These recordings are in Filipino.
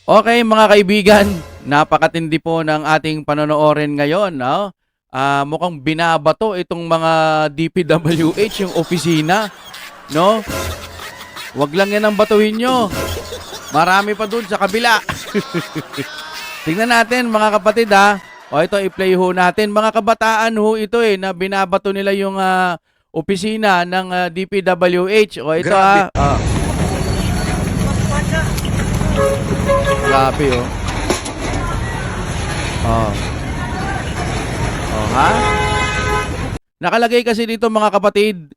Okay mga kaibigan, napakatindi po ng ating panonoorin ngayon. No? Mukhang binabato itong mga DPWH, yung opisina. No? Wag lang yan ang batuhin nyo. Marami pa dun sa kabila. Tingnan natin mga kapatid ha. O ito, i-play ho natin. Mga kabataan ho ito na binabato nila yung opisina ng DPWH. O ito Grabe. Grabe oh. Ha? Nakalagay kasi dito mga kapatid,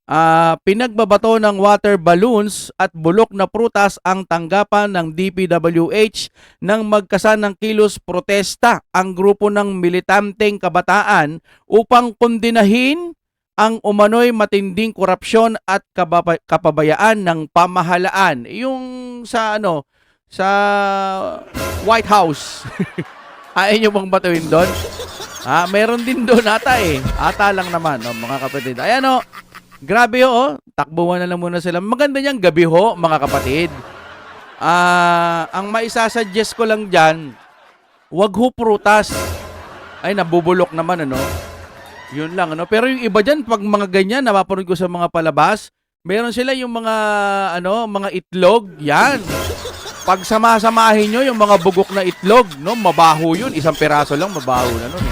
pinagbabato ng water balloons at bulok na prutas ang tanggapan ng DPWH nang magkasan ng kilos protesta ang grupo ng militanteng kabataan upang kondinahin ang umano'y matinding korupsyon at kapabayaan ng pamahalaan. Yung sa sa White House. Ayaw nyo bang batuin doon? Meron din doon ata Ata lang naman, mga kapatid. Ayan grabe takbuhan na lang muna sila. Maganda niyang gabi mga kapatid. Ang maisasuggest ko lang dyan, wag prutas. Ay, nabubulok naman, Yun lang, Pero yung iba dyan, pag mga ganyan, napapanood ko sa mga palabas, meron sila yung mga, mga itlog, yan. Pag sama-samahin nyo yung mga bugok na itlog, mabaho yun. Isang piraso lang, mabaho na nun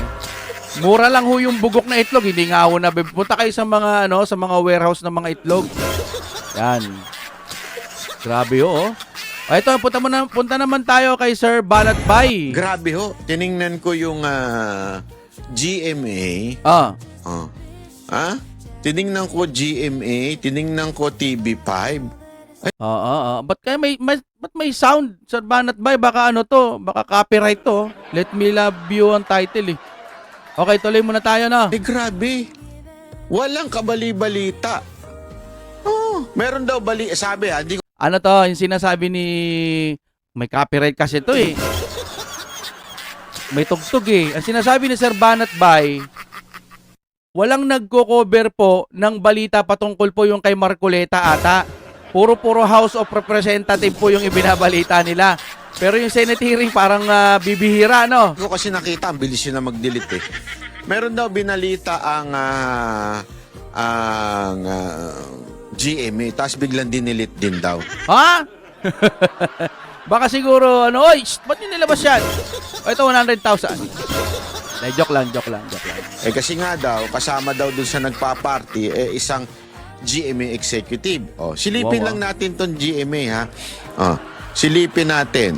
Mura lang yung bugok na itlog. Hindi nga na. Punta kayo sa mga, sa mga warehouse ng mga itlog. Yan. Grabe Ito, punta naman tayo kay Sir Balatbay. Grabe Tiningnan ko yung GMA. Tiningnan ko GMA, tiningnan ko TV5. Ba't kaya may sound, Sir Banatbay? Baka baka copyright to. Let Me Love You ang title Okay, tuloy muna tayo Grabe. Walang kabali-balita. Meron daw sabi hindi ko... Ano to, yung sinasabi ni... May copyright kasi to May tugtog Ang sinasabi ni Sir Banatbay, walang nagko-cover po ng balita patungkol po yung kay Marcoleta ata. Puro House of Representative po yung ibinabalita nila. Pero yung Senate hearing parang bibihira, Ko kasi nakita, ang bilis yun na mag-delete Meron daw binalita ang GMA, tapos biglang dinilit din daw. Ha? Baka siguro, oy, ba't nyo nilabas yan? Ito, 100,000. Joke lang. Kasi nga daw, kasama daw dun sa nagpa-party, isang GMA executive. Silipin lang natin ton GMA ha. Silipin natin.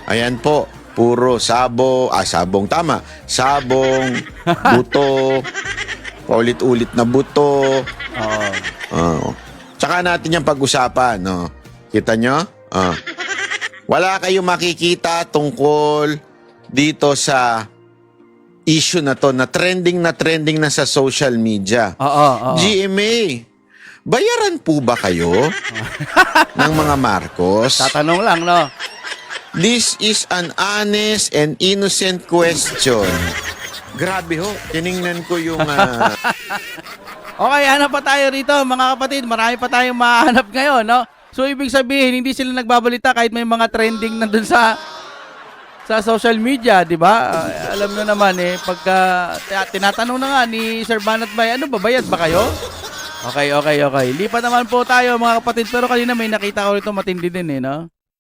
Ayan po, puro sabong tama. Sabong, buto, ulit-ulit na buto. Tsaka natin yung pag-usapan, Kita nyo? Wala kayong makikita tungkol dito sa issue na to na trending na sa social media. GMA, bayaran po ba kayo ng mga Marcos? Tatanong lang, This is an honest and innocent question. Grabe tiningnan ko yung... Okay, hanap pa tayo rito, mga kapatid. Marami pa tayong mahanap ngayon, So, ibig sabihin, hindi sila nagbabalita kahit may mga trending nandun sa social media, di ba? Alam nyo naman pagka tinatanong na nga ni Sir Banatbay, bayad ba kayo? Okay. Lipat naman po tayo mga kapatid, pero kanina may nakita ko rito matindi din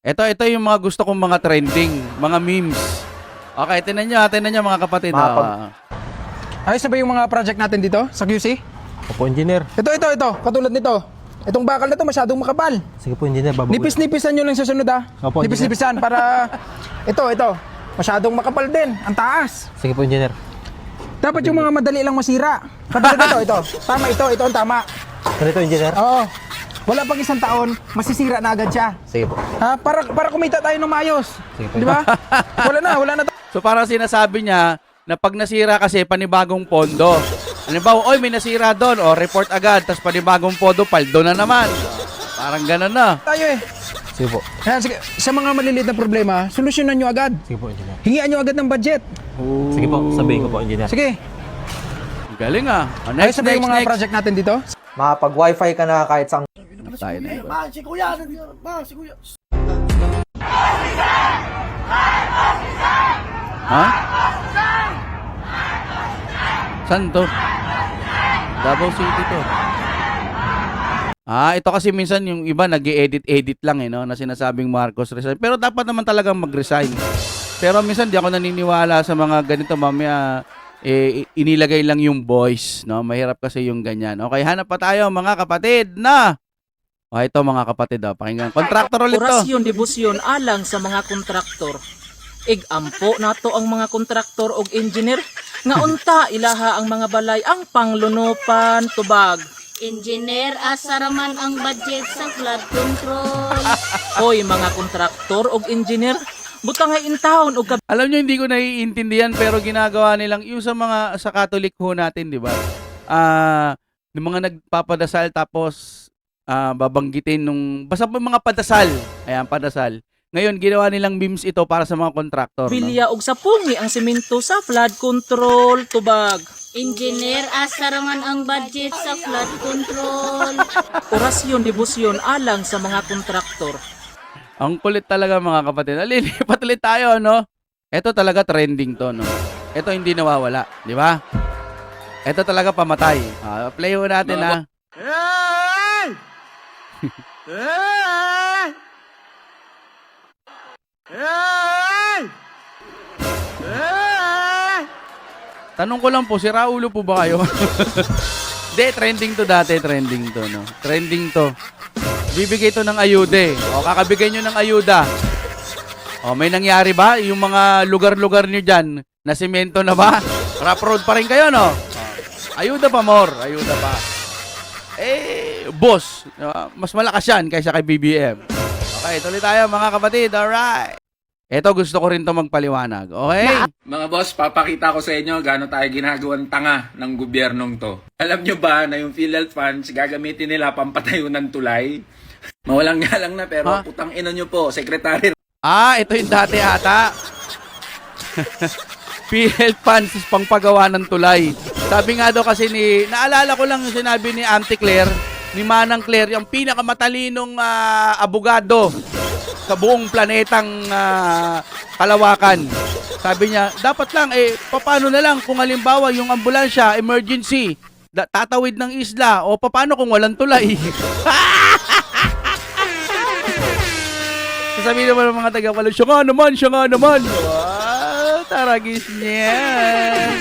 Ito yung mga gusto kong mga trending, mga memes. Okay, tinan nyo mga kapatid. Ayos na ba yung mga project natin dito sa QC? Opo, engineer. Ito, katulad nito. Itong bakal na to masyadong makapal. Sige po, engineer. Nipis-nipisan nyo lang sa sunod Opo, Nipis-nipisan para... Ito. Masyadong makapal din. Ang taas. Sige po, engineer. Dapat yung mga madali lang masira. Katulad ito. Tama ito ang tama. Ganito, engineer? Oo. Wala pang isang taon, masisira na agad siya. Sige po. Para kumita tayo ng maayos. Sige po. Di ba? Wala na. So parang sinasabi niya na pag nasira kasi panibagong pondo. Halimbawa, may nasira doon, report agad, tapos panibagong pondo, paldo na naman. Parang gano'n na. Tayo Sige po. Sige. Sa mga maliliit na problema, solusyonan nyo agad. Sige po, engineer. Hingian nyo agad ng budget. Sige po, sabihin ko po, engineer. Sige. Galing Ayos na ba yung mga project natin dito? Makapag-wifi ka na kahit saan. Tayo na iba. Si kuya! Si kuya! Ha? Saan to? Davao City to. Ito kasi minsan yung iba nag-edit lang no, na sinasabing Marcos resign. Pero dapat naman talagang mag-resign. Pero minsan di ako naniniwala sa mga ganito, mamaya inilagay lang yung voice, no? Mahirap kasi yung ganyan. Okay, hanap pa tayo mga kapatid na. Ito mga kapatid, pakinggan. Kontraktor ulit to. Orasyon debusyon alang sa mga kontraktor. Igampo nato ang mga kontraktor og engineer nga unta ilaha ang mga balay ang panglunupan tubag. Engineer, asa raman ang budget sa flood control. Hoy mga kontraktor og engineer, butang ay intawon og Alam nyo, hindi ko naiintindihan pero ginagawa nilang yung sa mga sa Catholic ho natin, di ba? Yung mga nagpapadasal tapos babanggitin nung basta po mga padasal. Ayan, padasal. Ngayon, ginawa nilang memes ito para sa mga kontraktor. No? bilya og sapungi ang semento sa flood control tubag. Engineer, asa raman ang budget sa flood control. Orasyon debusyon alang sa mga kontraktor. Ang kulit talaga mga kapatid. Alilipat ulit tayo, no? Ito talaga trending to, no? Ito hindi nawawala, di ba? Ito talaga pamatay. Play mo natin, ha? Tanong ko lang po, si Raulo po ba kayo? Hindi, trending to dati, trending to, no? Trending to. Bibigay to ng ayuda, O, kakabigay nyo ng ayuda. O, may nangyari ba? Yung mga lugar-lugar nyo dyan, na semento na ba? Rough road pa rin kayo, no? Ayuda pa more, ayuda pa. Boss, mas malakas yan kaysa kay BBM. Okay, tuloy tayo mga kapatid, alright. Ito gusto ko rin to magpaliwanag, okay? Mga boss, papakita ko sa inyo gaano tayo ginagawang tanga ng gobyernong to. Alam nyo ba na yung PhilHealth funds gagamitin nila pampatayo ng tulay? Mawalang nga lang na pero putang ina nyo po, Secretary. Ito yung dati ata. PhilHealth funds is pangpagawa ng tulay. Sabi nga daw kasi naalala ko lang yung sinabi ni Auntie Claire, ni Manang Claire, yung pinakamatalinong abogado sa buong planetang kalawakan. Sabi niya, dapat lang, paano na lang kung halimbawa yung ambulansya, emergency, tatawid ng isla, o paano kung walang tulay? Sasabihin naman ng mga taga-pala, siya nga naman. Taragis niyan.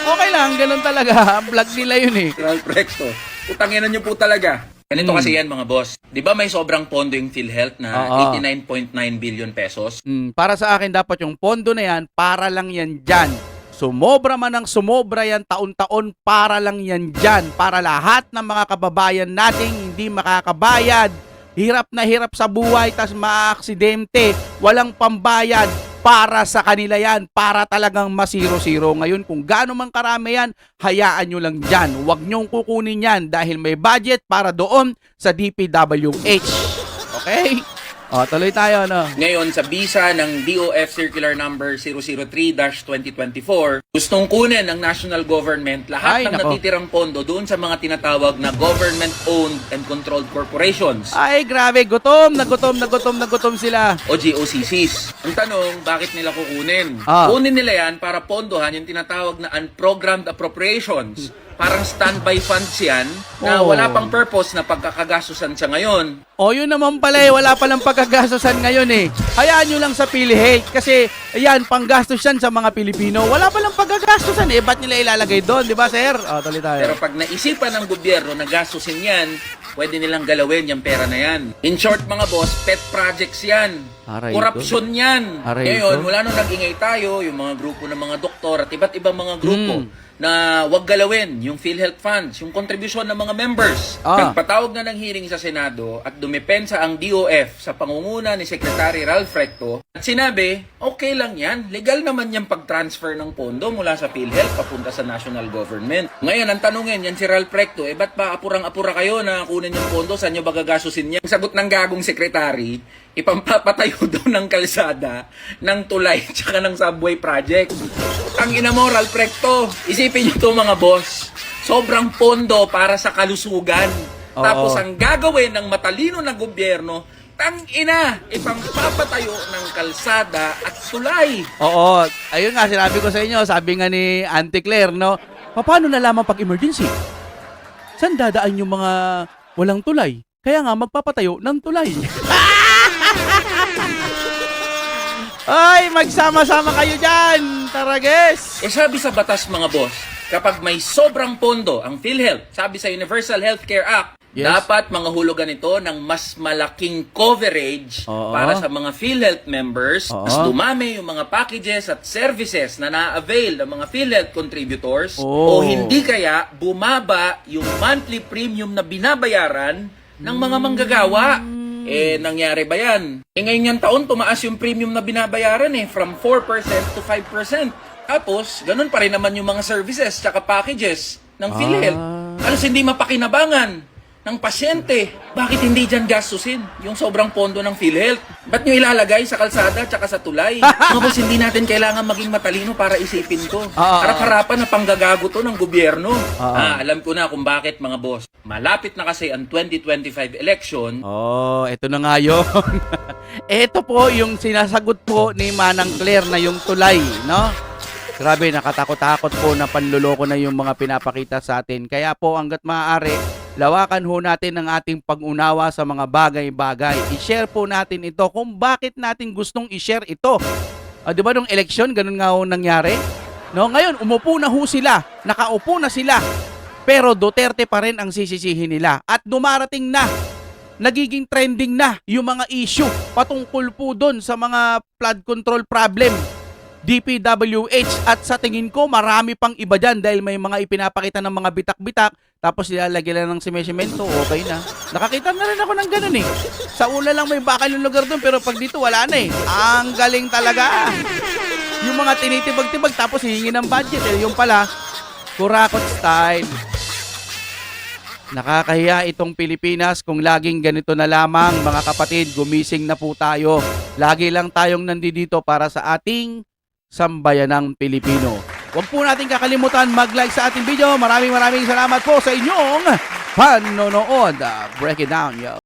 Okay lang, ganun talaga. Vlog nila yun eh. Ralph Recto, putangin nyo po talaga. Ganito kasi yan mga boss. Di ba may sobrang pondo yung PhilHealth na 89.9 billion pesos? Para sa akin, dapat yung pondo na yan, para lang yan dyan. Sumobra man ang sumobra yan taon-taon, para lang yan dyan. Para lahat ng mga kababayan nating hindi makakabayad, hirap na hirap sa buhay, tas maaaksidente, walang pambayad, para sa kanila yan, para talagang masiro-siro. Ngayon, kung gaano man karami yan, hayaan nyo lang dyan. Huwag nyong kukunin yan dahil may budget para doon sa DPWH. Okay? Tuloy tayo, no? Ngayon, sa bisa ng DOF Circular Number 003-2024, gustong kunin ng national government lahat ng natitirang pondo doon sa mga tinatawag na government-owned and controlled corporations. Ay, grabe. Gutom sila. O GOCCs. Ang tanong, bakit nila kukunin? Kunin nila yan para pondohan yung tinatawag na unprogrammed appropriations. Parang standby funds yan na wala pang purpose na pagkakagastusan siya ngayon. Yun naman pala wala palang pagkagastusan ngayon Hayaan nyo lang sa PhilHealth kasi ayan, panggastos yan sa mga Pilipino. Wala palang pagkagastusan ba't nila ilalagay doon, di ba sir? Tuloy tayo. Pero pag naisipan ng gobyerno na gastusin yan, pwede nilang galawin yung pera na yan. In short mga boss, pet projects yan. Korupsyon yan. Ngayon, mula nung nag-ingay tayo, yung mga grupo ng mga doktor at iba't ibang mga grupo, na wag galawin yung PhilHealth funds, yung kontribusyon ng mga members. Nagpatawag na ng hearing sa Senado at dumepensa ang DOF sa pangunguna ni Secretary Ralph Recto at sinabi, okay lang yan, legal naman yung pag-transfer ng pondo mula sa PhilHealth papunta sa national government. Ngayon, ang tanungin yan si Ralph Recto, ba't pa apurang-apura kayo na kunin yung pondo, saan nyo ba gagasusin yan? Sagot ng gagong sekretary, ipampapatayo daw ng kalsada, ng tulay, tsaka ng subway project. Ang ina mo, Ralph Recto, isipin nyo to mga boss, sobrang pondo para sa kalusugan. Tapos ang gagawin ng matalino na gobyerno, Tang-ina, ipangpapatayo ng kalsada at tulay. Oo, ayun nga, sinabi ko sa inyo, sabi nga ni Auntie Claire, no? Paano nalaman pag emergency? Saan dadaan yung mga walang tulay? Kaya nga, magpapatayo ng tulay. Ay, magsama-sama kayo dyan, Tarages! Sabi sa batas mga boss, kapag may sobrang pondo ang PhilHealth, sabi sa Universal Healthcare Act, Yes. dapat mangahulugan ito ng mas malaking coverage Oo. para sa mga PhilHealth members. Oo. Mas dumami yung mga packages at services na na-avail ng mga PhilHealth contributors. Oh. O hindi kaya bumaba yung monthly premium na binabayaran ng mga manggagawa. Nangyari ba yan? Ngayon yung taon, tumaas yung premium na binabayaran from 4% to 5%. Tapos, ganun pa rin naman yung mga services tsaka packages ng PhilHealth. Halos hindi mapakinabangan ng pasyente. Bakit hindi dyan gastusin yung sobrang pondo ng PhilHealth? Ba't nyo ilalagay sa kalsada tsaka sa tulay? Mga boss, hindi natin kailangan maging matalino para isipin to. Harap-harapan na panggagago to ng gobyerno. Alam ko na kung bakit mga boss. Malapit na kasi ang 2025 election. Oh, eto na nga yun. Ito po yung sinasagot po ni Manang Claire na yung tulay, no? Grabe, nakatakot-takot po na panluloko na yung mga pinapakita sa atin. Kaya po, hanggat maaari, lawakan ho natin ang ating pag-unawa sa mga bagay-bagay. I-share po natin ito kung bakit natin gustong i-share ito. Di ba nung eleksyon, ganun nga ho nangyari? No? Ngayon, umupo na ho sila. Nakaupo na sila. Pero Duterte pa rin ang sisisihin nila. At dumarating na, nagiging trending na yung mga issue patungkol po doon sa mga flood control problem. DPWH at sa tingin ko marami pang iba dyan dahil may mga ipinapakita ng mga bitak-bitak tapos nilalagyan lang ng semento, okay na. Nakakita na rin ako ng ganun eh. Sa una lang may bakal yung lugar doon pero pag dito wala na eh. Ang galing talaga. Yung mga tinitibag-tibag tapos hihingi ng budget eh. Yung pala, kurakot style. Nakakahiya itong Pilipinas kung laging ganito na lamang mga kapatid. Gumising na po tayo. Lagi lang tayong nandito para sa ating sambayanang Pilipino. Huwag po natin kakalimutan mag-like sa ating video. Maraming salamat po sa inyong panonood. Break it down, yo.